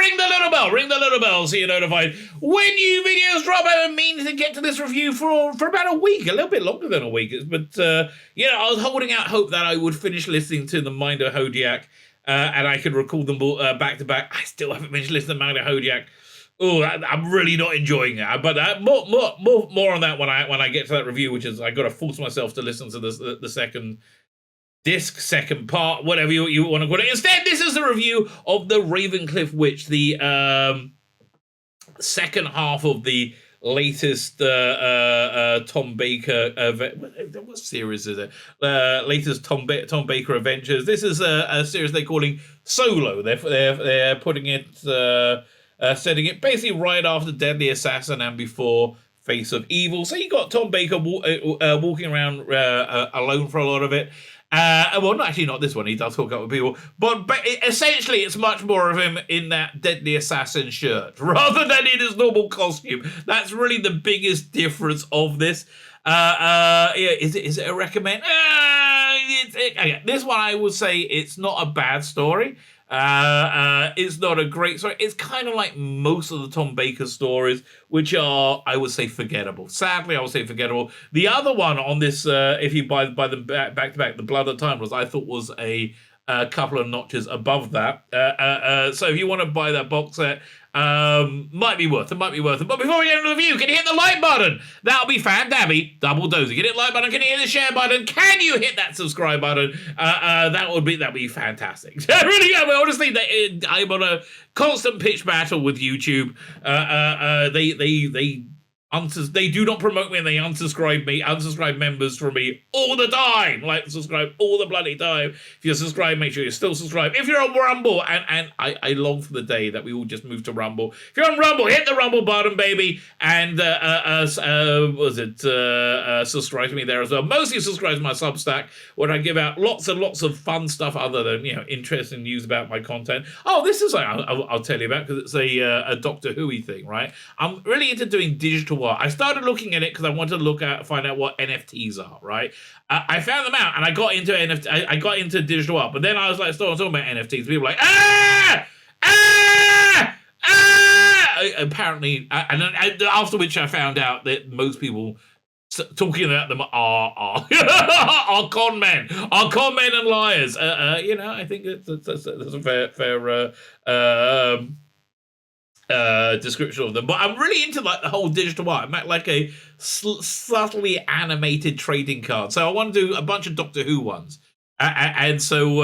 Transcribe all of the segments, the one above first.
ring the little bell so you're notified when new videos drop. I've been meaning to get to this review for about a week, a little bit longer than a week, but I was holding out hope that I would finish listening to the Minder Hodiak and I could record them back to back. I still haven't finished listening to Minder Hodiak. Oh, I'm really not enjoying it. But more on that when I get to that review, which is I got to force myself to listen to the second disc, second part, whatever you want to call it. Instead, this is a review of the Ravencliff Witch, the second half of the latest Tom Baker what series is it? Latest Tom Baker Adventures. This is a series they're calling Solo. They're putting it setting it basically right after Deadly Assassin and before Face of Evil. So you got Tom Baker walking around alone for a lot of it. Well, not this one. He does hook up with people, but essentially, it's much more of him in that Deadly Assassin shirt rather than in his normal costume. That's really the biggest difference of this. Is it a recommend? This one, I would say, it's not a bad story. It's not a great story. It's kind of like most of the Tom Baker stories, which are, I would say, forgettable. Sadly, I would say forgettable. The other one on this, if you buy them back to back, The Blood of Time I thought was a couple of notches above that. So if you want to buy that box set, might be worth it. But before we get into the review, can you hit the like button? That'll be fan-dabby, double dosing. Can you hit the like button? Can you hit the share button? Can you hit that subscribe button? That'd be fantastic. Really, honestly, I'm on a constant pitch battle with YouTube. They do not promote me and they unsubscribe members from me all the time. Like, subscribe all the bloody time. If you're subscribed, make sure you're still subscribed. If you're on Rumble, and I long for the day that we all just move to Rumble. If you're on Rumble, hit the Rumble button, baby, and subscribe to me there as well. Mostly subscribe to my Substack, where I give out lots and lots of fun stuff other than, interesting news about my content. Oh, this is I'll tell you about, because it's a Doctor Who-y thing, right? I'm really into doing digital. I started looking at it because I wanted to find out what NFTs are, right? I found them out and I got into NFT. I got into digital art, but then I was like, talking about NFTs. People were like, apparently, and after which I found out that most people talking about them are con men, and liars. I think that's a fair description of them, but I'm really into like the whole digital art. I'm like a subtly animated trading card, so I want to do a bunch of Doctor Who ones, and so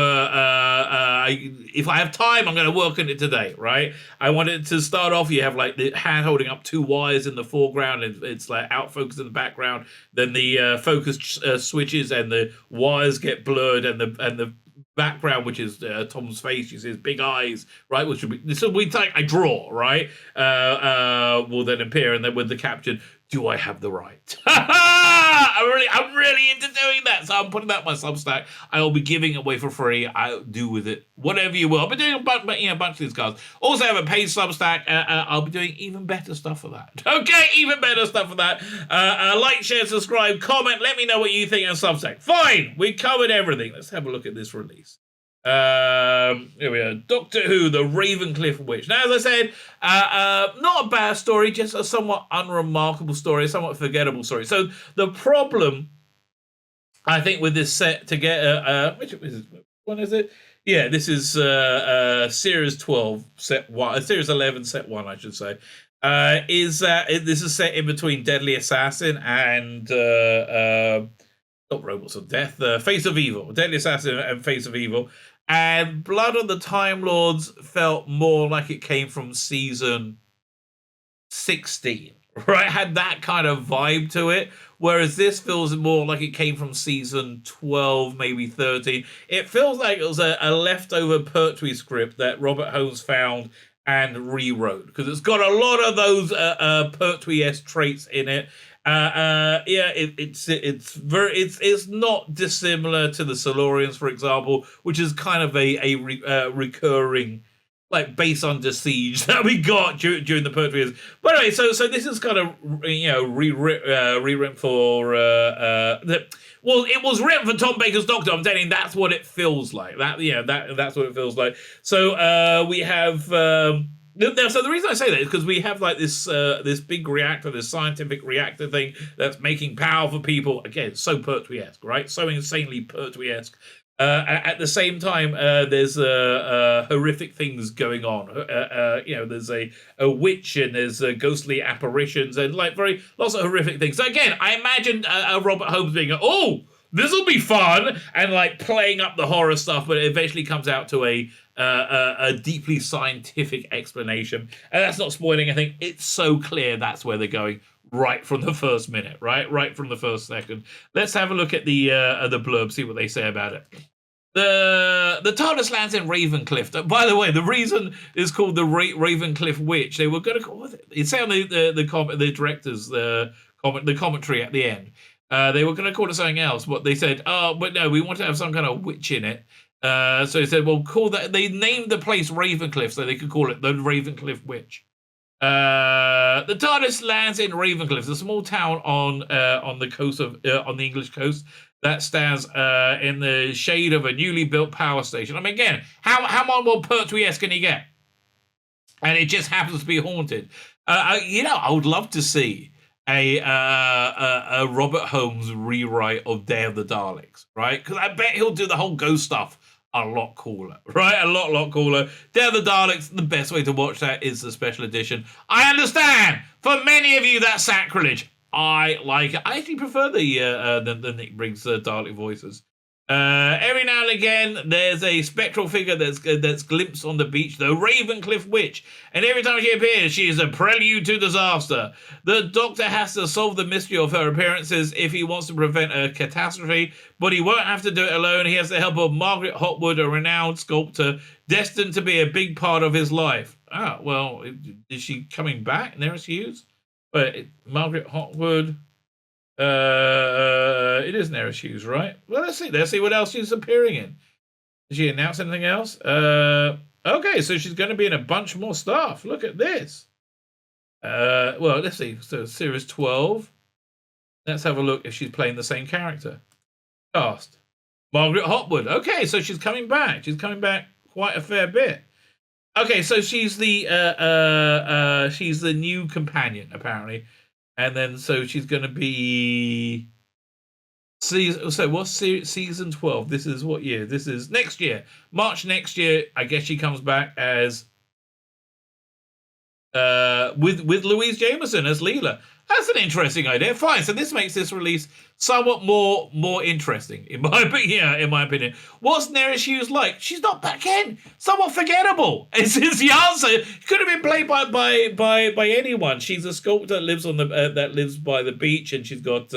if I have time, I'm going to work on it today. Right? I wanted to start off. You have like the hand holding up two wires in the foreground, and it's like out focus in the background. Then the focus switches, and the wires get blurred, and the background, which is Tom's face, you see his big eyes, right? Which would be, so we take a draw, right? Will then appear, and then with the caption, "Do I have the right?" I'm really into doing that, so I'm putting that on my Substack. I will be giving it away for free. I'll do with it whatever you will. I'll be doing a bunch of these cards. Also have a paid Substack. I'll be doing even better stuff for that. Okay, even better stuff for that. Like, share, subscribe, comment. Let me know what you think on Substack. Fine, we covered everything. Let's have a look at this release. Here we are. Doctor Who, the Ravencliff Witch. Now, as I said, not a bad story, just a somewhat unremarkable story, a somewhat forgettable story. So the problem, I think, with this set to get which one is it? Yeah, this is Series 12, Set 1, Series 11, Set 1, I should say. Is that this is set in between Deadly Assassin and not Robots of Death, Face of Evil, Deadly Assassin and Face of Evil. And Blood of the Time Lords felt more like it came from season 16, right? Had that kind of vibe to it. Whereas this feels more like it came from season 12, maybe 13. It feels like it was a leftover Pertwee script that Robert Holmes found and rewrote, because it's got a lot of those Pertwee-esque traits in it. It's not dissimilar to the Silurians, for example, which is kind of a recurring, like, base under siege that we got during the Pertwee years. But anyway, so this is kind of rewritten for well, it was written for Tom Baker's Doctor. I'm telling you, that's what it feels like. That's what it feels like. So we have So the reason I say that is because we have like this big reactor, this scientific reactor thing that's making power for people. Again, so Pertwee-esque, right? So insanely Pertwee-esque. At the same time, there's horrific things going on. There's a witch and there's ghostly apparitions and like lots of horrific things. So again, I imagine Robert Holmes being, oh, this will be fun, and like playing up the horror stuff, but it eventually comes out to a deeply scientific explanation, and that's not spoiling. I think it's so clear that's where they're going right from the first minute, right from the first second. Let's have a look at the blurb, see what they say about it. The TARDIS lands in Ravencliff. By the way, the reason it's called the Ravencliff Witch, they were going to call it. It's on the directors the commentary at the end. They were going to call it something else, but they said, "Oh, but no, we want to have some kind of witch in it." So they said, "Well, call that." They named the place Ravencliff, so they could call it the Ravencliff Witch. The TARDIS lands in Ravencliff, a small town on the coast of on the English coast that stands in the shade of a newly built power station. I mean, again, how more Pertwee-esque can you get? And it just happens to be haunted. I would love to see a Robert Holmes rewrite of Day of the Daleks, right? Because I bet he'll do the whole ghost stuff a lot cooler, right? A lot cooler. Day of the Daleks, the best way to watch that is the special edition. I understand, for many of you, that's sacrilege. I like it. I actually prefer the Nick Briggs Dalek voices. Every now and again, there's a spectral figure that's glimpsed on the beach, the Ravencliff Witch, and every time she appears, she is a prelude to disaster. The Doctor has to solve the mystery of her appearances if he wants to prevent a catastrophe, but he won't have to do it alone. He has the help of Margaret Hotwood, a renowned sculptor, destined to be a big part of his life. Ah, well, is she coming back, Nerys Hughes? But Margaret Hotwood... it is Nerys Hughes, right? Well, let's see what else she's appearing in. Did she announce anything else? Okay, so she's going to be in a bunch more stuff. Look at this. Well, let's see. So series 12. Let's have a look if she's playing the same character. Cast. Margaret Hotwood. Okay, so she's coming back. She's coming back quite a fair bit. Okay, so she's the new companion, apparently. And then, so she's going to be... So what's season 12? This is what year? This is next year. March next year, I guess she comes back as... with Louise Jameson as Leela. That's an interesting idea. Fine. So this makes this release somewhat more interesting, in my opinion. What's Nerys Hughes like? She's not back in. Somewhat forgettable. It's the answer. Could have been played by anyone. She's a sculptor that lives that lives by the beach, and she's got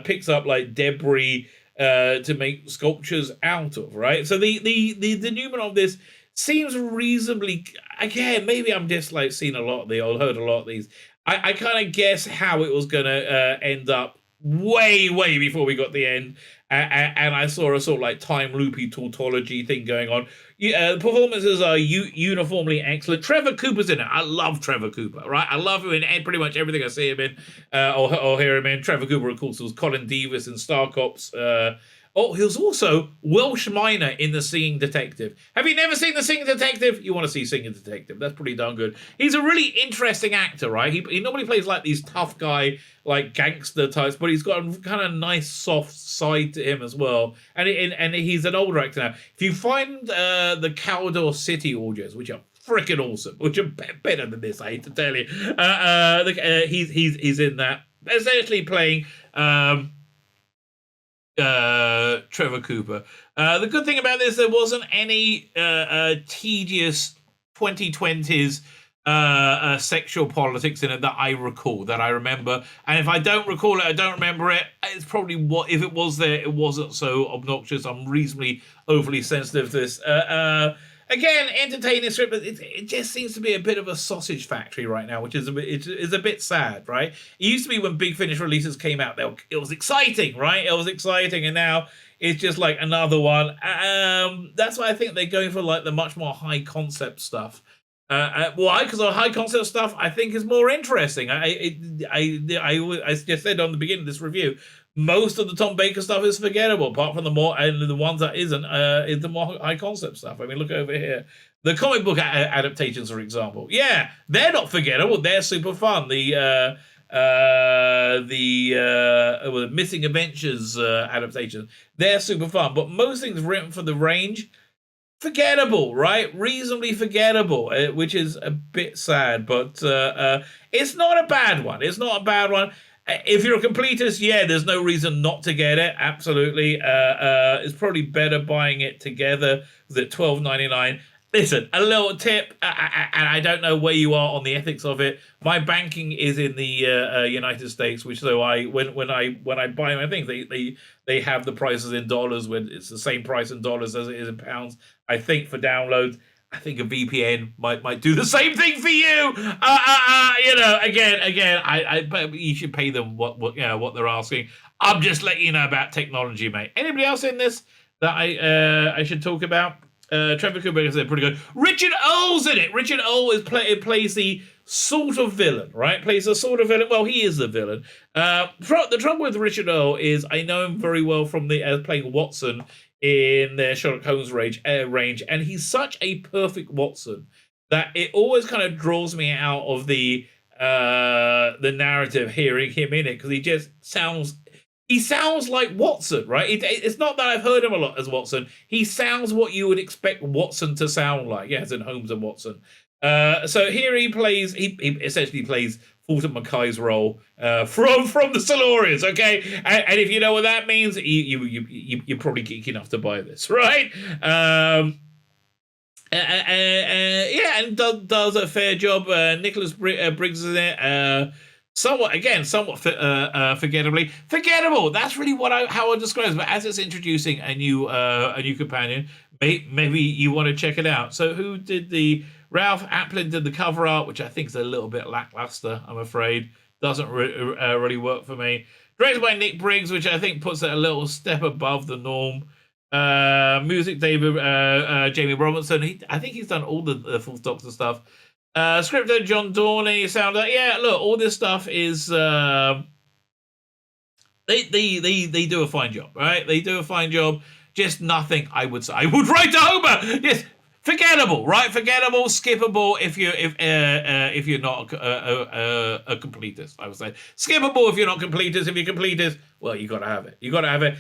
picks up like debris to make sculptures out of. Right. So the denouement of this seems reasonably. Again, maybe I'm just like seen a lot of heard a lot of these. I kind of guess how it was going to end up way before we got the end. And I saw a sort of like time loopy tautology thing going on. The performances are uniformly excellent. Trevor Cooper's in it. I love Trevor Cooper, right? I love him in pretty much everything I see him in or hear him in. Trevor Cooper, of course, was Colin Davis in Star Cops. He was also Welsh Minor in The Singing Detective. Have you never seen The Singing Detective? You want to see Singing Detective. That's pretty darn good. He's a really interesting actor, right? He normally plays like these tough guy, like gangster types, but he's got a kind of nice, soft side to him as well. And he's an older actor now. If you find the Cawdor City audios, which are freaking awesome, which are better than this, I hate to tell you, he's in that. Essentially playing... Trevor Cooper. The good thing about this, there wasn't any tedious 2020s sexual politics in it that I recall, that I remember. And if I don't recall it, I don't remember it. It's probably if it was there, it wasn't so obnoxious. I'm reasonably overly sensitive to this. Again, entertaining script, but it just seems to be a bit of a sausage factory right now, which is a bit sad, right? It used to be when Big Finish releases came out, it was exciting, right? It was exciting, and now it's just like another one. That's why I think they're going for like the much more high concept stuff. Why? Because the high concept stuff I think is more interesting. I just said on the beginning of this review, most of the Tom Baker stuff is forgettable, apart from the ones that isn't, is the more high concept stuff. I mean, look over here. The comic book adaptations, for example. Yeah, they're not forgettable. They're super fun. The Missing Adventures adaptations, they're super fun. But most things written for the range, forgettable, right? Reasonably forgettable, which is a bit sad. But it's not a bad one. It's not a bad one. If you're a completist, yeah, there's no reason not to get it. Absolutely. It's probably better buying it together at $12.99. Listen, a little tip, and I don't know where you are on the ethics of it. My banking is in the United States, which so when I buy my things, they have the prices in dollars when it's the same price in dollars as it is in pounds. I think for downloads, I think a VPN might do the same thing for you. But you should pay them what they're asking. I'm just letting you know about technology, mate. Anybody else in this that I should talk about? Trevor Kubrick said pretty good. Richard Earl's in it. Richard Earl plays the sort of villain, right? Plays a sort of villain. Well, he is the villain. The trouble with Richard Earl is I know him very well from the playing Watson in their Sherlock Holmes range, and he's such a perfect Watson that it always kind of draws me out of the narrative hearing him in it, because he sounds like Watson, right? It's not that I've heard him a lot as Watson. He sounds what you would expect Watson to sound like. Yeah, as in Holmes and Watson. So here he essentially plays Fulton Mackay's role from the Silurians, okay? And if you know what that means, you're probably geeky enough to buy this, right? And does a fair job. Nicholas Briggs is in it. Somewhat forgettable. That's really how I describe it. But as it's introducing a new companion, maybe you want to check it out. So who did Ralph Applin did the cover art, which I think is a little bit lackluster, I'm afraid. Doesn't really work for me. Directed by Nick Briggs, which I think puts it a little step above the norm. Music, Jamie Robinson. I think he's done all the Fourth Doctor stuff. Scripted John Dorney. Sound like, yeah, look, all this stuff is they do a fine job, right? They do a fine job. Just nothing I would say I would write to Homer. Yes, forgettable, right? Forgettable, skippable if you're not a completist. I would say skippable if you're not completist. If you're completist, well, you got to have it. You got to have it.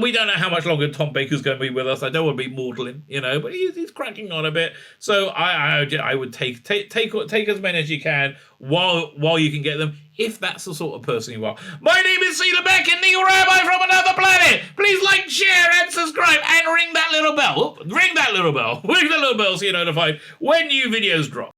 We don't know how much longer Tom Baker's going to be with us. I don't want to be maudlin, but he's cracking on a bit. So I would take as many as you can while you can get them, if that's the sort of person you are. My name is Tzvi Lebetkin, the Rabbi from another planet. Please like, share, and subscribe, and ring that little bell. Ring that little bell so you're notified when new videos drop.